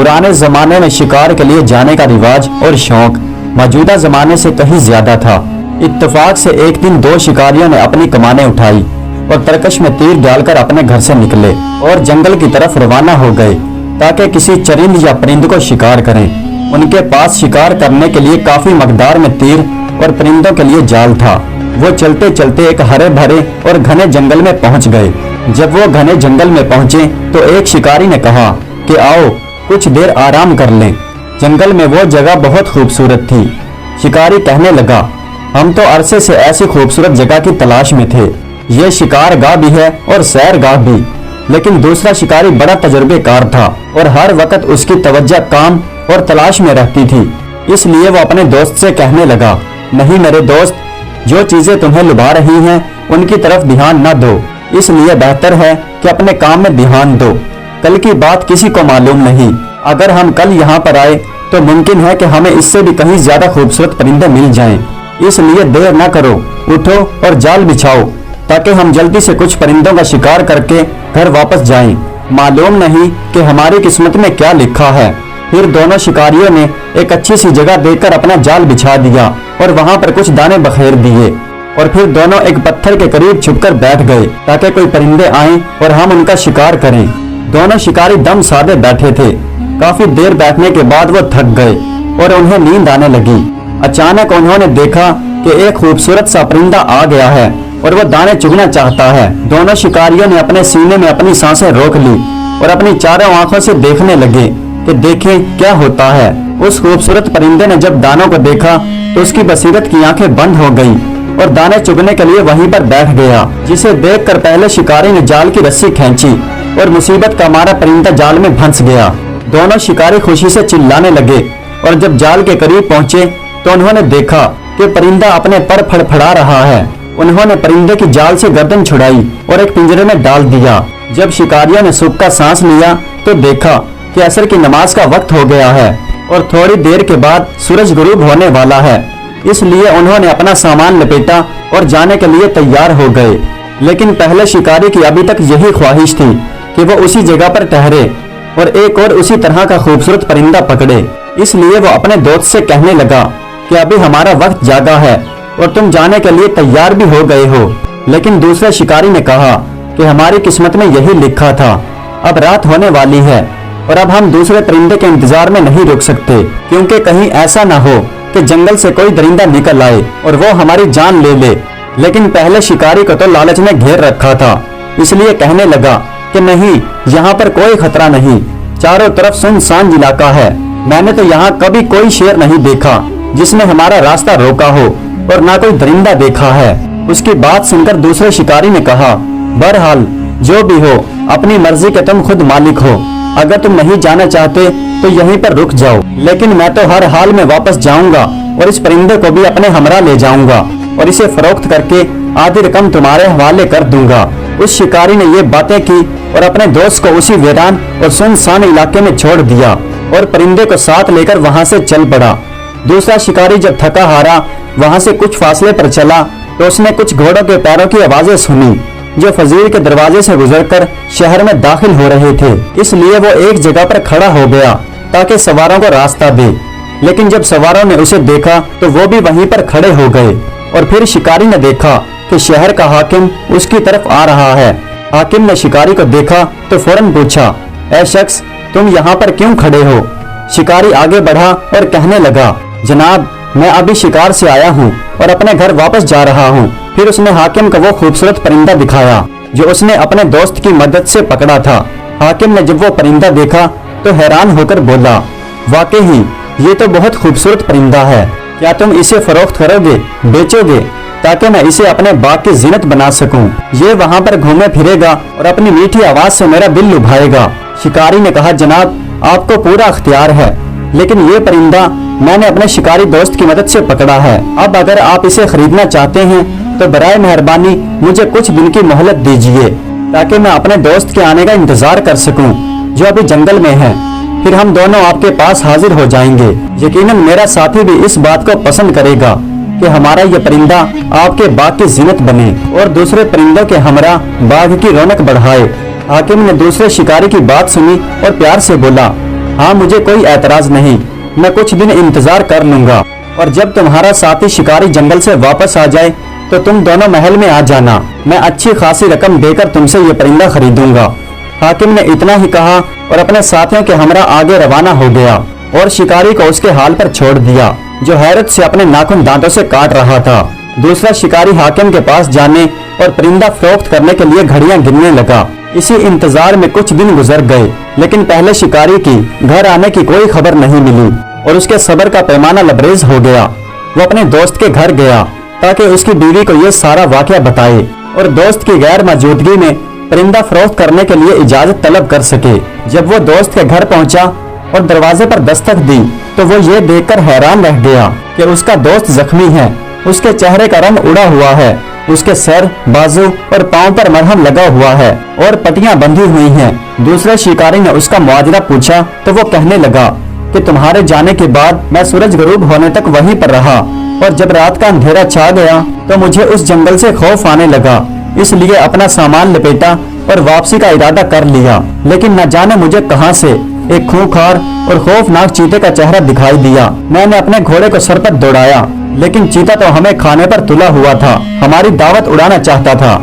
पुराने जमाने में शिकार के लिए जाने का रिवाज और शौक मौजूदा जमाने से कहीं ज्यादा था। इत्तेफाक से एक दिन दो शिकारियों ने अपनी कमानें उठाई और तरकश में तीर डालकर अपने घर से निकले और जंगल की तरफ रवाना हो गए ताकि किसी चरिंद या परिंद को शिकार करें। उनके पास शिकार करने के लिए काफी मकदार में तीर और परिंदों के लिए जाल था। वो चलते चलते एक हरे भरे और घने जंगल में पहुंच गए। जब वो घने जंगल में पहुंचे तो एक शिकारी ने कहा कि आओ कुछ देर आराम कर लें। जंगल में वो जगह बहुत खूबसूरत थी। शिकारी कहने लगा, हम तो अरसे से ऐसी खूबसूरत जगह की तलाश में थे। ये शिकार गाह भी है और सैर गाह भी। लेकिन दूसरा शिकारी बड़ा तजुर्बेकार था और हर वक्त उसकी तवज्जो काम और तलाश में रहती थी। इसलिए वो अपने दोस्त से कहने लगा, नहीं मेरे दोस्त, जो चीजें तुम्हें लुभा रही हैं उनकी तरफ ध्यान न दो। इसलिए बेहतर है कि अपने काम में ध्यान दो। कल की बात किसी को मालूम नहीं। अगर हम कल यहाँ पर आए तो मुमकिन है कि हमें इससे भी कहीं ज्यादा खूबसूरत परिंदे मिल जाएं। इसलिए देर न करो, उठो और जाल बिछाओ ताकि हम जल्दी से कुछ परिंदों का शिकार करके घर वापस जाएं। मालूम नहीं कि हमारी किस्मत में क्या लिखा है। फिर दोनों शिकारियों ने एक अच्छी सी जगह देखकर अपना जाल बिछा दिया और वहां पर कुछ दाने बखेर दिए और फिर दोनों एक पत्थर के करीब छुपकर बैठ गए ताकि कोई परिंदे आएं और हम उनका शिकार करें। दोनों शिकारी दम साधे बैठे थे। काफी देर बैठने के बाद वो थक गए और उन्हें नींद आने लगी। अचानक उन्होंने देखा कि एक खूबसूरत सा परिंदा आ गया है और वो दाने चुगना चाहता है। दोनों शिकारियों ने अपने सीने में अपनी सांसें रोक ली और अपनी चारों आंखों से देखने लगे कि देखें क्या होता है। उस खूबसूरत परिंदे ने जब दानों को देखा तो उसकी बसीरत की आंखें बंद हो गई और दाने चुगने के लिए वहीं पर बैठ गया। जिसे देखकर पहले शिकारी ने जाल की रस्सी खींची और मुसीबत का मारा परिंदा जाल में फंस गया। दोनों शिकारी खुशी से चिल्लाने लगे और जब जाल के करीब पहुंचे तो उन्होंने देखा कि परिंदा अपने पर फड़फड़ा रहा है। उन्होंने परिंदे की जाल से गर्दन छुड़ाई और एक पिंजरे में डाल दिया। जब शिकारियों ने सुख का सांस लिया तो देखा कि असर की नमाज का वक्त हो गया है और थोड़ी देर के बाद सूरज गुरूब होने वाला है। इसलिए उन्होंने अपना सामान लपेटा और जाने के लिए तैयार हो गए। लेकिन पहले शिकारी की अभी तक यही ख्वाहिश थी कि वो उसी जगह पर ठहरे और एक और उसी तरह का खूबसूरत परिंदा पकड़े। इसलिए वो अपने दोस्त से कहने लगा कि अभी हमारा वक्त जागा है और तुम जाने के लिए तैयार भी हो गए हो। लेकिन दूसरे शिकारी ने कहा कि हमारी किस्मत में यही लिखा था। अब रात होने वाली है और अब हम दूसरे परिंदे के इंतजार में नहीं रुक सकते, क्योंकि कहीं ऐसा ना हो कि जंगल से कोई दरिंदा निकल आए और वो हमारी जान ले ले। लेकिन पहले शिकारी को तो लालच ने घेर रखा था। इसलिए कहने लगा कि नहीं, यहाँ पर कोई खतरा नहीं। चारों तरफ सुनसान इलाका है। मैंने तो यहाँ कभी कोई शेर नहीं देखा जिसने हमारा रास्ता रोका हो और ना कोई दरिंदा देखा है। उसकी बात सुनकर दूसरे शिकारी ने कहा, बहरहाल जो भी हो, अपनी मर्जी के तुम खुद मालिक हो। अगर तुम नहीं जाना चाहते तो यहीं पर रुक जाओ, लेकिन मैं तो हर हाल में वापस जाऊंगा और इस परिंदे को भी अपने हमरा ले जाऊंगा और इसे फरोख्त करके आधी रकम तुम्हारे हवाले कर दूंगा। उस शिकारी ने ये बातें की और अपने दोस्त को उसी वीरान और सुनसान इलाके में छोड़ दिया और परिंदे को साथ लेकर वहां से चल पड़ा। दूसरा शिकारी जब थका हारा वहां से कुछ फासले पर चला तो उसने कुछ घोड़ों के पैरों की आवाजें सुनी जो फजीर के दरवाजे से गुजरकर शहर में दाखिल हो रहे थे। इसलिए वो एक जगह पर खड़ा हो गया ताकि सवारों को रास्ता दे। लेकिन जब सवारों ने उसे देखा तो वो भी वहीं पर खड़े हो गए और फिर शिकारी ने देखा कि शहर का हाकिम उसकी तरफ आ रहा है। हाकिम ने शिकारी को देखा तो फौरन पूछा, ऐ शख्स, तुम यहाँ पर क्यों खड़े हो? शिकारी आगे बढ़ा और कहने लगा, जनाब, मैं अभी शिकार से आया हूँ और अपने घर वापस जा रहा हूँ। फिर उसने हाकिम को वो खूबसूरत परिंदा दिखाया जो उसने अपने दोस्त की मदद से पकड़ा था। हाकिम ने जब वो परिंदा देखा तो हैरान होकर बोला, वाकई ये तो बहुत खूबसूरत परिंदा है। क्या तुम इसे फरोख्त करोगे, बेचोगे, ताकि मैं इसे अपने बाग की जीनत बना सकूं? ये वहाँ पर घूमे फिरेगा और अपनी मीठी आवाज से मेरा दिल लुभाएगा। शिकारी ने कहा, जनाब, आपको पूरा अख्तियार है, लेकिन ये परिंदा मैंने अपने शिकारी दोस्त की मदद से पकड़ा है। अब अगर आप इसे खरीदना चाहते हैं तो बराए मेहरबानी मुझे कुछ दिन की मोहलत दीजिए ताकि मैं अपने दोस्त के आने का इंतजार कर सकूं जो अभी जंगल में है। फिर हम दोनों आपके पास हाजिर हो जाएंगे। यकीनन मेरा साथी भी इस बात को पसंद करेगा कि हमारा ये परिंदा आपके बाग की जीनत बने और दूसरे परिंदों के हमरा बाग की रौनक बढ़ाए। हाकिम ने दूसरे शिकारी की बात सुनी और प्यार से बोला, हाँ, मुझे कोई एतराज नहीं, मैं कुछ दिन इंतजार कर लूंगा और जब तुम्हारा साथी शिकारी जंगल से वापस आ जाए तो तुम दोनों महल में आ जाना। मैं अच्छी खासी रकम देकर तुमसे ये परिंदा खरीदूंगा। हाकिम ने इतना ही कहा और अपने साथियों के हमरा आगे रवाना हो गया और शिकारी को उसके हाल पर छोड़ दिया, जो हैरत से अपने नाखून दांतों से काट रहा था। दूसरा शिकारी हाकिम के पास जाने और परिंदा फरोख्त करने के लिए घड़ियां गिनने लगा। इसी इंतजार में कुछ दिन गुजर गए, लेकिन पहले शिकारी की घर आने की कोई खबर नहीं मिली और उसके सब्र का पैमाना लबरेज हो गया। वो अपने दोस्त के घर गया ताकि उसकी बीवी को ये सारा वाकया बताए और दोस्त की गैर मौजूदगी में परिंदा फरोख्त करने के लिए इजाजत तलब कर सके। जब वो दोस्त के घर पहुंचा और दरवाजे पर दस्तक दी तो वो ये देखकर हैरान रह गया कि उसका दोस्त जख्मी है। उसके चेहरे का रंग उड़ा हुआ है, उसके सर, बाजू और पांव पर मरहम लगा हुआ है और पट्टियां बंधी हुई हैं। दूसरे शिकारी ने उसका मुआवजा पूछा तो वो कहने लगा कि तुम्हारे जाने के बाद मैं सूरज गरूब होने तक वहीं पर रहा और जब रात का अंधेरा छा गया तो मुझे उस जंगल से खौफ आने लगा, इसलिए अपना सामान लपेटा और वापसी का इरादा कर लिया। लेकिन न जाने मुझे कहां से एक खूंखार और खौफनाक चीते का चेहरा दिखाई दिया। मैंने अपने घोड़े को सर पर दौड़ाया, लेकिन चीता तो हमें खाने पर तुला हुआ था, हमारी दावत उड़ाना चाहता था।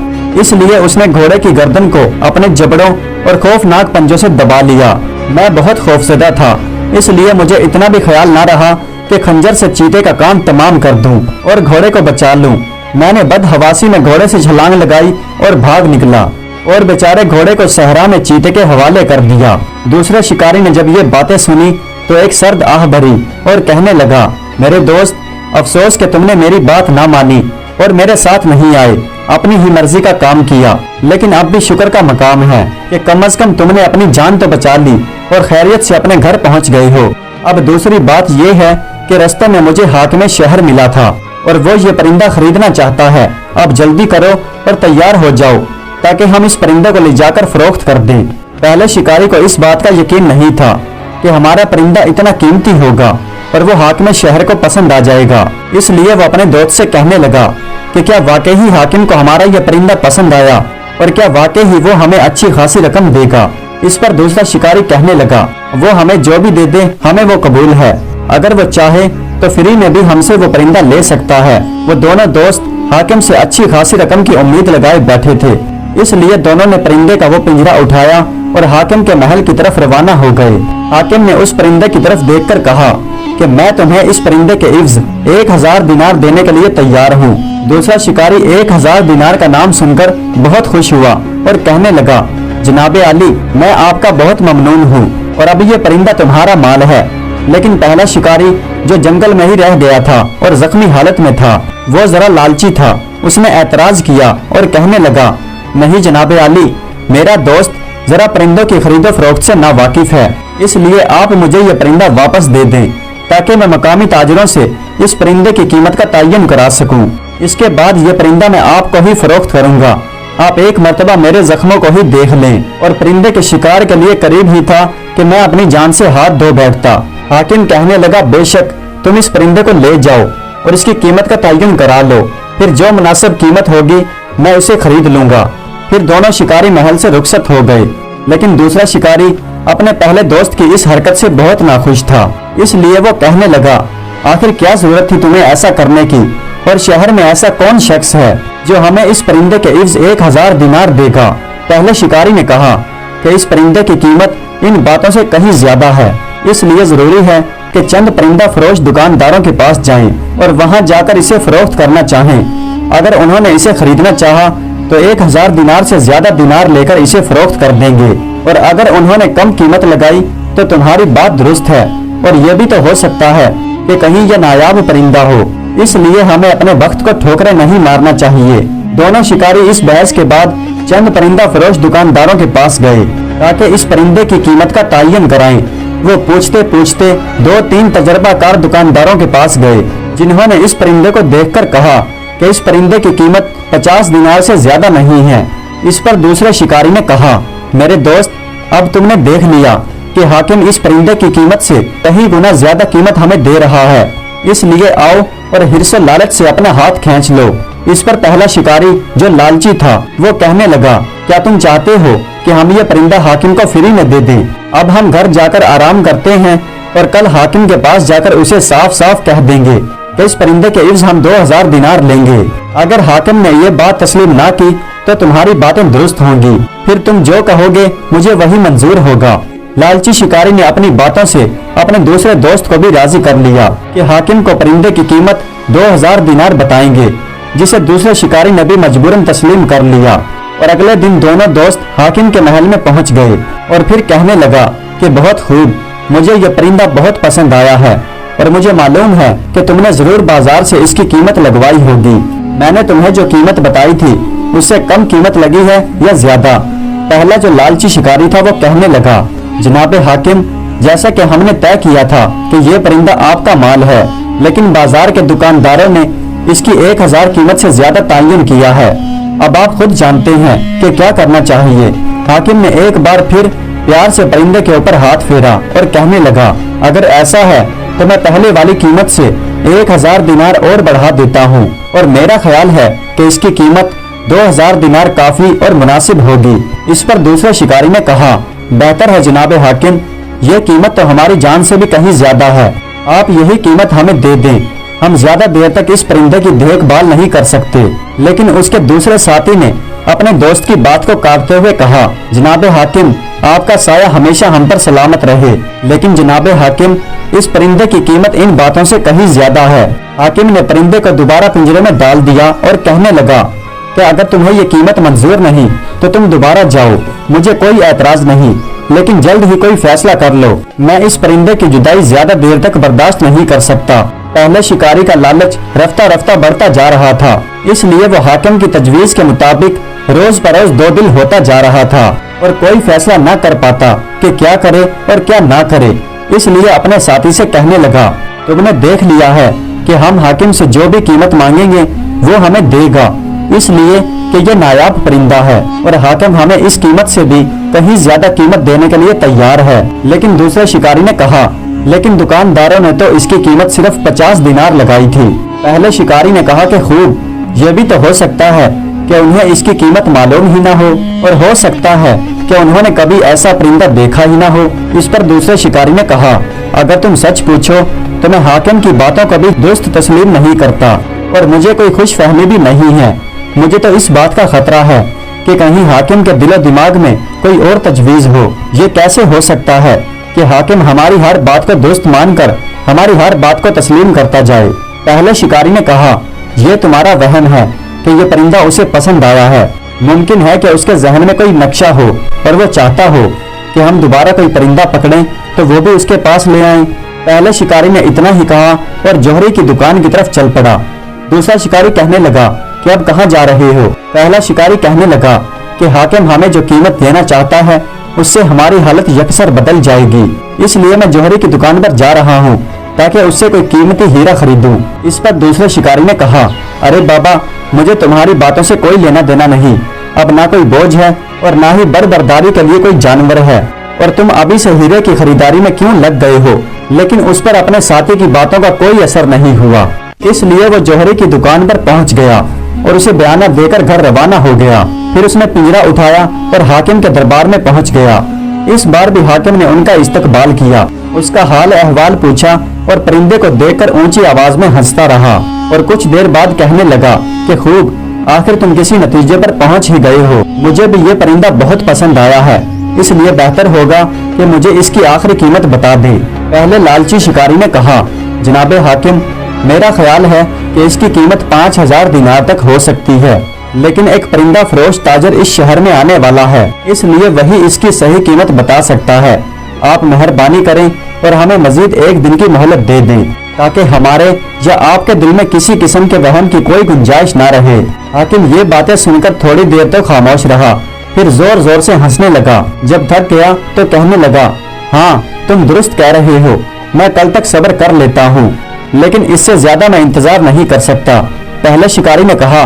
इसलिए उसने घोड़े की गर्दन को अपने जबड़ों और खौफनाक पंजों से दबा लिया। मैं बहुत खौफजदा था, इसलिए मुझे इतना भी ख्याल ना रहा कि खंजर से चीते का काम तमाम कर दूं और घोड़े को बचा लूं। मैंने बदहवासी में घोड़े से छलांग लगाई और भाग निकला और बेचारे घोड़े को सहरा में चीते के हवाले कर दिया। दूसरे शिकारी ने जब ये बातें सुनी तो एक सर्द आह भरी और कहने लगा, मेरे दोस्त, अफसोस कि तुमने मेरी बात ना मानी और मेरे साथ नहीं आए, अपनी ही मर्जी का काम किया। लेकिन अब भी शुक्र का मकाम है कि कम से कम तुमने अपनी जान तो बचा ली और खैरियत से अपने घर पहुंच गए हो। अब दूसरी बात यह है कि रास्ते में मुझे हाकिम शहर मिला था और वो ये परिंदा खरीदना चाहता है। अब जल्दी करो और तैयार हो जाओ ताकि हम इस परिंदे को ले जाकर फरोख्त कर दें। पहले शिकारी को इस बात का यकीन नहीं था कि हमारा परिंदा इतना कीमती होगा और वो हाकिम शहर को पसंद आ जाएगा। इसलिए वो अपने दोस्त से कहने लगा कि क्या वाकई ही हाकिम को हमारा यह परिंदा पसंद आया और क्या वाकई ही वो हमें अच्छी खासी रकम देगा। इस पर दूसरा शिकारी कहने लगा, वो हमें जो भी दे दे हमें वो कबूल है, अगर वो चाहे तो फ्री में भी हमसे वो परिंदा ले सकता है। वो दोनों दोस्त हाकिम से अच्छी खासी रकम की उम्मीद लगाए बैठे थे, इसलिए दोनों ने परिंदे का वो पिंजरा उठाया और हाकिम के महल की तरफ रवाना हो गए। हाकिम ने उस परिंदे की तरफ देखकर कहा कि मैं तुम्हें इस परिंदे के इव्ज 1000 दिनार देने के लिए तैयार हूँ। दूसरा शिकारी 1000 दिनार का नाम सुनकर बहुत खुश हुआ और कहने लगा, जनाबे आली, मैं आपका बहुत ममनून हूँ और अब ये परिंदा तुम्हारा माल है। लेकिन पहला शिकारी जो जंगल में ही रह गया था और जख्मी हालत में था, वो जरा लालची था। उसने एतराज किया और कहने लगा, नहीं जनाबे आली, मेरा दोस्त जरा परिंदों की खरीदो फरोख्त से ना वाकिफ है, इसलिए आप मुझे ये परिंदा वापस दे दें ताकि मैं मकामी ताजरों से इस परिंदे की कीमत का तयन करा सकूं। इसके बाद ये परिंदा मैं आपको ही फरोख्त करूंगा। आप एक मर्तबा मेरे जख्मों को ही देख लें। और परिंदे के शिकार के लिए करीब ही था कि मैं अपनी जान से हाथ धो बैठता। हाकिम कहने लगा, बेशक तुम इस परिंदे को ले जाओ और इसकी कीमत का तयन करा लो, फिर जो मुनासिब कीमत होगी मैं उसे खरीद लूंगा। फिर दोनों शिकारी महल से रुखसत हो गए। लेकिन दूसरा शिकारी अपने पहले दोस्त की इस हरकत से बहुत नाखुश था, इसलिए वो कहने लगा, आखिर क्या जरूरत थी तुम्हें ऐसा करने की, और शहर में ऐसा कौन शख्स है जो हमें इस परिंदे के इव्ज 1000 दिनार देगा। पहले शिकारी ने कहा कि इस परिंदे की कीमत इन बातों से कहीं ज्यादा है, इसलिए जरूरी है कि चंद परिंदा फरोश दुकानदारों के पास जाएं और वहां जाकर इसे फरोख्त करना चाहें। अगर उन्होंने इसे खरीदना चाहा तो 1000 दिनार से ज्यादा दिनार लेकर इसे फरोख्त कर देंगे, और अगर उन्होंने कम कीमत लगाई तो तुम्हारी बात दुरुस्त है। और यह भी तो हो सकता है कि कहीं यह नायाब परिंदा हो, इसलिए हमें अपने वक्त को ठोकरें नहीं मारना चाहिए। दोनों शिकारी इस बहस के बाद चंद परिंदा फरोश दुकानदारों के पास गए ताकि इस परिंदे की कीमत का तयन कराएं। वो पूछते पूछते 2-3 तजर्बाकार दुकानदारों के पास गए, जिन्होंने इस परिंदे को देखकर कहा कि इस परिंदे की कीमत 50 दिनार से ज्यादा नहीं है। इस पर दूसरे शिकारी ने कहा, मेरे दोस्त, अब तुमने देख लिया कि हाकिम इस परिंदे की कीमत से कहीं गुना ज्यादा कीमत हमें दे रहा है, इसलिए आओ और हिर्स लालच से अपना हाथ खींच लो इस पर पहला शिकारी जो लालची था वो कहने लगा, क्या तुम चाहते हो कि हम ये परिंदा हाकिम को फ्री में दे दें? अब हम घर जाकर आराम करते हैं और कल हाकिम के पास जाकर उसे साफ साफ कह देंगे कि इस परिंदे के इव्ज हम 2000 दिनार लेंगे। अगर हाकिम ने ये बात तस्लीम ना की तो तुम्हारी बातें दुरुस्त होंगी, फिर तुम जो कहोगे मुझे वही मंजूर होगा। लालची शिकारी ने अपनी बातों से अपने दूसरे दोस्त को भी राजी कर लिया कि हाकिम को परिंदे की कीमत 2000 दिनार बताएंगे, जिसे दूसरे शिकारी ने भी मजबूरन तस्लीम कर लिया। और अगले दिन दोनों दोस्त हाकिम के महल में पहुंच गए और फिर कहने लगा कि बहुत खूब, मुझे ये परिंदा बहुत पसंद आया है और मुझे मालूम है कि तुमने जरूर बाजार से इसकी कीमत लगवाई होगी। मैंने तुम्हें जो कीमत बताई थी उससे कम कीमत लगी है या ज्यादा? पहला जो लालची शिकारी था वो कहने लगा, जनाबे हाकिम, जैसा कि हमने तय किया था कि ये परिंदा आपका माल है, लेकिन बाजार के दुकानदारों ने इसकी 1000 कीमत से ज्यादा तायन किया है। अब आप खुद जानते हैं कि क्या करना चाहिए। हाकिम ने एक बार फिर प्यार से परिंदे के ऊपर हाथ फेरा और कहने लगा, अगर ऐसा है तो मैं पहले वाली कीमत से 1000 दिनार और बढ़ा देता हूँ और मेरा ख्याल है कि इसकी कीमत 2000 दिनार काफी और मुनासिब होगी। इस पर दूसरे शिकारी ने कहा, बेहतर है जनाबे हाकिम, ये कीमत तो हमारी जान से भी कहीं ज्यादा है। आप यही कीमत हमें दे दें, हम ज्यादा देर तक इस परिंदे की देखभाल नहीं कर सकते। लेकिन उसके दूसरे साथी ने अपने दोस्त की बात को काटते हुए कहा, जनाबे हाकिम, आपका साया हमेशा हम पर सलामत रहे, लेकिन जनाबे हाकिम, इस परिंदे की कीमत इन बातों से कहीं ज्यादा है। हाकिम ने परिंदे को दोबारा पिंजरे में डाल दिया और कहने लगा कि अगर तुम्हें ये कीमत मंजूर नहीं तो तुम दोबारा जाओ, मुझे कोई एतराज नहीं, लेकिन जल्द ही कोई फैसला कर लो। मैं इस परिंदे की जुदाई ज्यादा देर तक बर्दाश्त नहीं कर सकता। पहले शिकारी का लालच रफ्ता रफ्ता बढ़ता जा रहा था, इसलिए वो हाकिम की तजवीज के मुताबिक रोज बरोज दो दिल होता जा रहा था और कोई फैसला न कर पाता कि क्या करे और क्या ना करे। इसलिए अपने साथी से कहने लगा, तुमने देख लिया है कि हम हाकिम से जो भी कीमत मांगेंगे वो हमें देगा, इसलिए कि ये नायाब परिंदा है और हाकिम हमें इस कीमत से भी कहीं ज्यादा कीमत देने के लिए तैयार है। लेकिन दूसरे शिकारी ने कहा, लेकिन दुकानदारों ने तो इसकी कीमत सिर्फ 50 दिनार लगाई थी। पहले शिकारी ने कहा कि खूब, ये भी तो हो सकता है कि उन्हें इसकी कीमत मालूम ही ना हो और हो सकता है कि उन्होंने कभी ऐसा परिंदा देखा ही ना हो। इस पर दूसरे शिकारी ने कहा, अगर तुम सच पूछो तो मैं हाकिम की बातों को भी दुरुस्त तस्लीम नहीं करता और मुझे कोई खुश फहमी भी नहीं है। मुझे तो इस बात का खतरा है कि कहीं हाकिम के दिलो दिमाग में कोई और तजवीज हो। ये कैसे हो सकता है कि हाकिम हमारी हर बात को दुरुस्त मानकर हमारी हर बात को तस्लीम करता जाए। पहले शिकारी ने कहा, ये तुम्हारा वहम है कि ये परिंदा उसे पसंद आया है। मुमकिन है कि उसके जहन में कोई नक्शा हो और वो चाहता हो कि हम दोबारा कोई परिंदा पकड़ें तो वो भी उसके पास ले आएं। पहले शिकारी ने इतना ही कहा और जौहरी की दुकान की तरफ चल पड़ा। दूसरा शिकारी कहने लगा कि अब कहाँ जा रहे हो? पहला शिकारी कहने लगा कि हाकिम हमें जो कीमत देना चाहता है उससे हमारी हालत यकसर बदल जाएगी, इसलिए मैं जौहरी की दुकान पर जा रहा हूँ ताकि उससे कोई कीमती हीरा खरीदूं। इस पर दूसरे शिकारी ने कहा, अरे बाबा, मुझे तुम्हारी बातों से कोई लेना देना नहीं। अब ना कोई बोझ है और ना ही बरबरदारी के लिए कोई जानवर है और तुम अभी से हीरे की खरीदारी में क्यों लग गए हो? लेकिन उस पर अपने साथी की बातों का कोई असर नहीं हुआ, इसलिए वो जौहरी की दुकान पर पहुंच गया और उसे बयाना देकर घर रवाना हो गया। फिर उसने पिंजरा उठाया और हाकिम के दरबार में पहुंच गया। इस बार भी हाकिम ने उनका इस्तकबाल किया, उसका हाल अहवाल पूछा और परिंदे को देखकर ऊंची आवाज में हंसता रहा और कुछ देर बाद कहने लगा कि खूब, आखिर तुम किसी नतीजे पर पहुंच ही गए हो। मुझे भी ये परिंदा बहुत पसंद आया है, इसलिए बेहतर होगा कि मुझे इसकी आखिरी कीमत बता दे। पहले लालची शिकारी ने कहा, जनाबे हाकिम, मेरा ख्याल है कि इसकी कीमत 5000 दिनार तक हो सकती है, लेकिन एक परिंदा फरोश ताजर इस शहर में आने वाला है, इसलिए वही इसकी सही कीमत बता सकता है। आप मेहरबानी करें और हमें मजीद एक दिन की मोहलत दे दें ताकि हमारे या आपके दिल में किसी किस्म के वहम की कोई गुंजाइश ना रहे। हाकिम ये बातें सुनकर थोड़ी देर तक खामोश रहा, फिर जोर जोर से हंसने लगा। जब थक गया तो कहने लगा, हाँ, तुम दुरुस्त कह रहे हो, मैं कल तक सब्र कर लेता हूँ, लेकिन इससे ज्यादा मैं इंतजार नहीं कर सकता। पहले शिकारी ने कहा,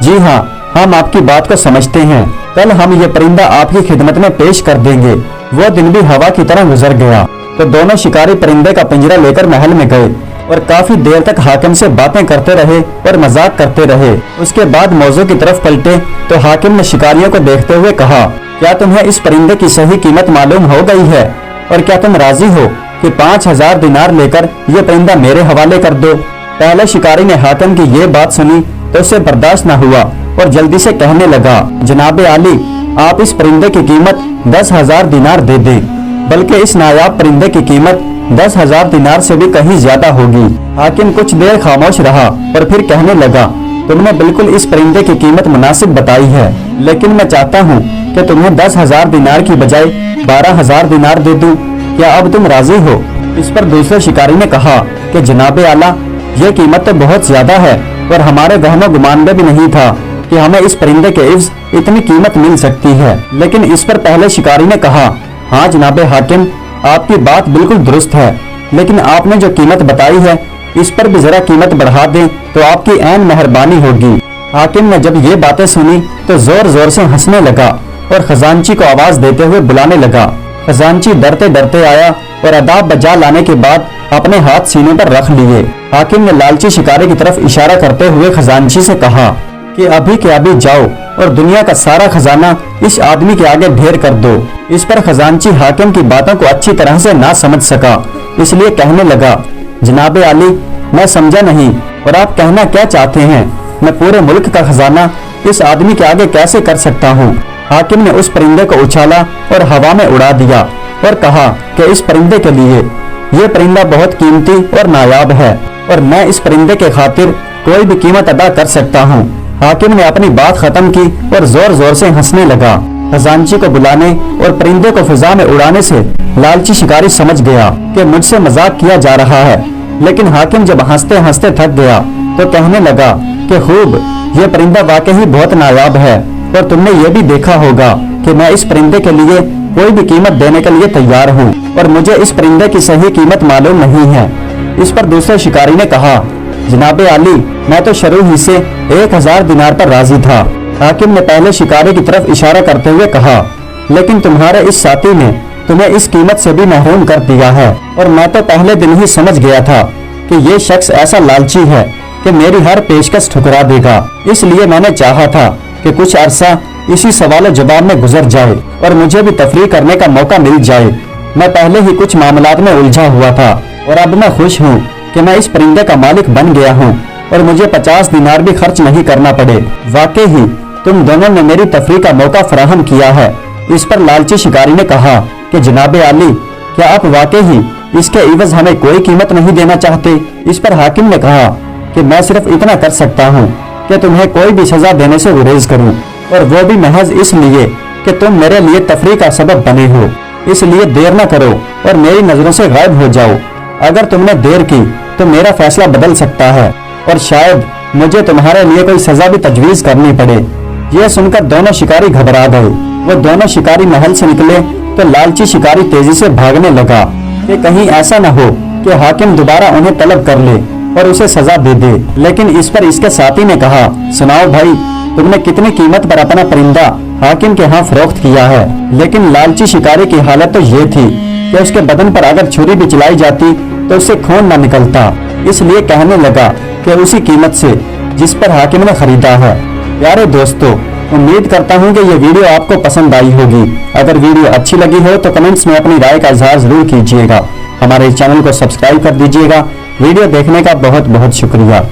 जी हाँ, हम आपकी बात को समझते हैं, कल हम ये परिंदा आपकी खिदमत में पेश कर देंगे। वो दिन भी हवा की तरह गुजर गया तो दोनों शिकारी परिंदे का पिंजरा लेकर महल में गए और काफी देर तक हाकिम से बातें करते रहे और मजाक करते रहे। उसके बाद मौजू की तरफ पलटे तो हाकिम ने शिकारियों को देखते हुए कहा, क्या तुम्हें इस परिंदे की सही कीमत मालूम हो गई है और क्या तुम राजी हो कि 5000 दिनार लेकर ये परिंदा मेरे हवाले कर दो। पहले शिकारी ने हाकिम की ये बात सुनी तो उसे बर्दाश्त न हुआ और जल्दी से कहने लगा, जनाबे आली, आप इस परिंदे की कीमत 10,000 दिनार दे दें, बल्कि इस नायाब परिंदे की कीमत 10,000 दिनार से भी कहीं ज्यादा होगी। हाकिम कुछ देर खामोश रहा और फिर कहने लगा, तुमने बिल्कुल इस परिंदे की कीमत मुनासिब बताई है, लेकिन मैं चाहता हूँ कि तुम्हें 10,000 दिनार की बजाय 12,000 दिनार दे दूं। क्या अब तुम राजी हो? इस पर दूसरे शिकारी ने कहा कि जनाबे आला, ये कीमत तो बहुत ज्यादा है और हमारे वहमो गुमान में भी नहीं था कि हमें इस परिंदे के इव्ज इतनी कीमत मिल सकती है। लेकिन इस पर पहले शिकारी ने कहा, हाँ जनाबे हाकिम, आपकी बात बिल्कुल दुरुस्त है, लेकिन आपने जो कीमत बताई है इस पर भी जरा कीमत बढ़ा दें तो आपकी ऐन मेहरबानी होगी। हाकिम ने जब ये बातें सुनी तो जोर जोर से हंसने लगा और खजांची को आवाज देते हुए बुलाने लगा। खजांची डरते डरते आया और अदाब बजा लाने के बाद अपने हाथ सीने पर रख लिए। हाकिम ने लालची शिकारी की तरफ इशारा करते हुए खजांची से कहा कि अभी के अभी जाओ और दुनिया का सारा खजाना इस आदमी के आगे ढेर कर दो। इस पर खजांची हाकिम की बातों को अच्छी तरह से ना समझ सका, इसलिए कहने लगा, जनाबे आली, मैं समझा नहीं और आप कहना क्या चाहते हैं? मैं पूरे मुल्क का खजाना इस आदमी के आगे कैसे कर सकता हूँ? हाकिम ने उस परिंदे को उछाला और हवा में उड़ा दिया और कहा कि इस परिंदे के लिए ये परिंदा बहुत कीमती और नायाब है और मैं इस परिंदे के खातिर कोई भी कीमत अदा कर सकता हूँ। हाकिम ने अपनी बात खत्म की और जोर जोर से हंसने लगा। खजांची को बुलाने और परिंदे को फिजा में उड़ाने से लालची शिकारी समझ गया कि मुझसे मजाक किया जा रहा है, लेकिन हाकिम जब हंसते हंसते थक गया तो कहने लगा कि खूब, ये परिंदा वाकई बहुत नायाब है और तुमने ये भी देखा होगा कि मैं इस परिंदे के लिए कोई भी कीमत देने के लिए तैयार हूँ और मुझे इस परिंदे की सही कीमत मालूम नहीं है। इस पर दूसरे शिकारी ने कहा, जनाबे आली, मैं तो शुरू ही से 1000 दिनार पर राजी था। हाकिम ने पहले शिकारी की तरफ इशारा करते हुए कहा, लेकिन तुम्हारे इस साथी ने तुम्हें इस कीमत से भी महरूम कर दिया है और मैं तो पहले दिन ही समझ गया था कि ये शख्स ऐसा लालची है कि मेरी हर पेशकश ठुकरा देगा। इसलिए मैंने चाहा था कि कुछ अरसा इसी सवाल जवाब में गुजर जाए और मुझे भी तफरीह करने का मौका मिल जाए। मैं पहले ही कुछ मामलात में उलझा हुआ था और अब मैं खुश हूँ कि मैं इस परिंदे का मालिक बन गया हूँ और मुझे 50 दिनार भी खर्च नहीं करना पड़े। वाकई ही तुम दोनों ने मेरी तफरीह का मौका फराहम किया है। इस पर लालची शिकारी ने कहा कि जनाबे आली, क्या आप वाकई ही इसके इवज हमें कोई कीमत नहीं देना चाहते? इस पर हाकिम ने कहा कि मैं सिर्फ इतना कर सकता हूँ कि तुम्हें कोई भी सजा देने से गुरेज करूँ, और वो भी महज इसलिए कि तुम मेरे लिए तफरीह का सबब बने हो। इसलिए देर न करो और मेरी नजरों से गायब हो जाओ। अगर तुमने देर की तो मेरा फैसला बदल सकता है और शायद मुझे तुम्हारे लिए कोई सजा भी तजवीज करनी पड़े। यह सुनकर दोनों शिकारी घबरा गए। वो दोनों शिकारी महल से निकले तो लालची शिकारी तेजी से भागने लगा कि कहीं ऐसा न हो कि हाकिम दोबारा उन्हें तलब कर ले और उसे सजा दे दे। लेकिन इस पर इसके साथी ने कहा, सुनाओ भाई, तुमने कितनी कीमत पर अपना परिंदा हाकिम के यहाँ फरोख्त किया है? लेकिन लालची शिकारी की हालत तो ये थी कि उसके बदन पर अगर छुरी भी चलाई जाती तो उससे खून न निकलता। इसलिए कहने लगा कि उसी कीमत से जिस पर हाकिम ने खरीदा है। प्यारे दोस्तों, उम्मीद करता हूँ कि ये वीडियो आपको पसंद आई होगी। अगर वीडियो अच्छी लगी हो तो कमेंट्स में अपनी राय का इजहार जरूर कीजिएगा। हमारे चैनल को सब्सक्राइब कर दीजिएगा। वीडियो देखने का बहुत बहुत शुक्रिया।